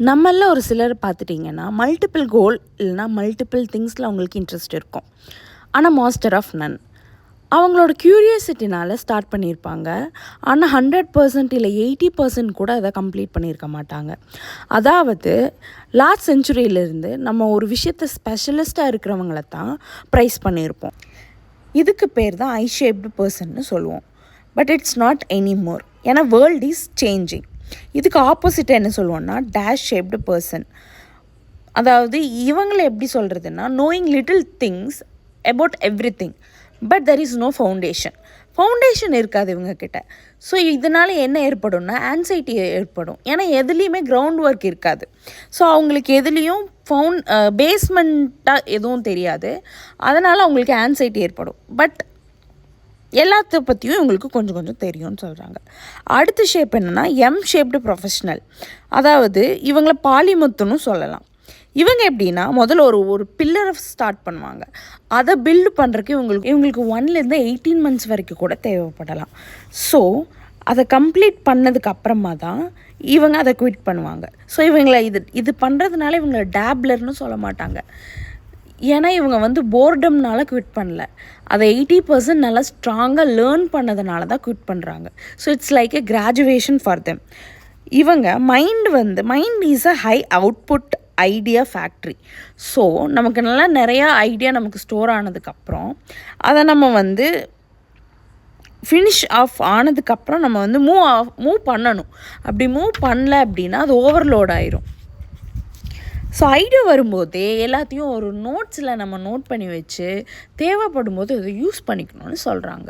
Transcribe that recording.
நம்மள ஒரு சிலர் பார்த்துட்டிங்கன்னா மல்டிபிள் கோல் இல்லைனா மல்டிபிள் திங்ஸில் அவங்களுக்கு இன்ட்ரெஸ்ட் இருக்கும். ஆனால் மாஸ்டர் ஆஃப் நன். அவங்களோட க்யூரியாசிட்டினால் ஸ்டார்ட் பண்ணியிருப்பாங்க. ஆனால் 100% இல்லை 80% கூட அதை கம்ப்ளீட் பண்ணியிருக்க மாட்டாங்க. அதாவது லாஸ்ட் செஞ்சுரியிலேருந்து நம்ம ஒரு விஷயத்தை ஸ்பெஷலிஸ்ட்டாக இருக்கிறவங்கள தான் ப்ரைஸ் பண்ணியிருப்போம். இதுக்கு பேர் தான் ஐ ஷேப்டு பர்சன்னு சொல்லுவோம். But it's not anymore. ஏன்னா வேர்ல்ட் இஸ் சேஞ்சிங். இதுக்கு ஆப்போசிட்டாக என்ன சொல்லுவோன்னா டேஷ் ஷேப்டு பர்சன். அதாவது இவங்களை எப்படி சொல்கிறதுன்னா knowing little things about everything but there is no foundation இருக்காது இவங்கக்கிட்ட. ஸோ இதனால் என்ன ஏற்படும்னா ஆன்சைட்டி ஏற்படும். ஏன்னா எதுலேயுமே கிரவுண்ட் ஒர்க் இருக்காது. ஸோ அவங்களுக்கு எதுலேயும் பேஸ்மெண்ட்டாக எதுவும் தெரியாது. அதனால் அவங்களுக்கு ஆன்சைட்டி ஏற்படும். பட் எல்லாத்த பற்றியும் இவங்களுக்கு கொஞ்சம் கொஞ்சம் தெரியும்னு சொல்கிறாங்க. அடுத்த ஷேப் என்னென்னா எம் ஷேப்டு ப்ரொஃபஷ்னல். அதாவது இவங்கள பாலிமுத்துன்னு சொல்லலாம். இவங்க எப்படின்னா முதல்ல ஒரு பில்லரை ஸ்டார்ட் பண்ணுவாங்க. அதை பில்டு பண்ணுறதுக்கு இவங்களுக்கு 1லேருந்து 18 months வரைக்கும் கூட தேவைப்படலாம். ஸோ அதை கம்ப்ளீட் பண்ணதுக்கு அப்புறமா தான் இவங்க அதை குவிட் பண்ணுவாங்க. ஸோ இவங்களை இது பண்ணுறதுனால இவங்களை டேப்லர்னு சொல்ல மாட்டாங்க. ஏன்னா இவங்க போர்டம்னால குவிட் பண்ணல. அதை 80% நல்லா ஸ்ட்ராங்காக லேர்ன் பண்ணதுனால தான் குவிட் பண்ணுறாங்க. So it's like a graduation for them. இவங்க mind is a high output idea factory. So நமக்கு நல்லா நிறையா ஐடியா நமக்கு ஸ்டோர் ஆனதுக்கப்புறம் அதை நம்ம ஃபினிஷ் ஆஃப் ஆனதுக்கப்புறம் நம்ம மூவ் பண்ணணும். அப்படி மூவ் பண்ணல அப்படின்னா அது ஓவர்லோட் ஆயிரும். ஸோ ஐடியா வரும்போதே எல்லாத்தையும் ஒரு நோட்ஸில் நம்ம நோட் பண்ணி வச்சு தேவைப்படும் போது அதை யூஸ் பண்ணிக்கணும்னு சொல்கிறாங்க.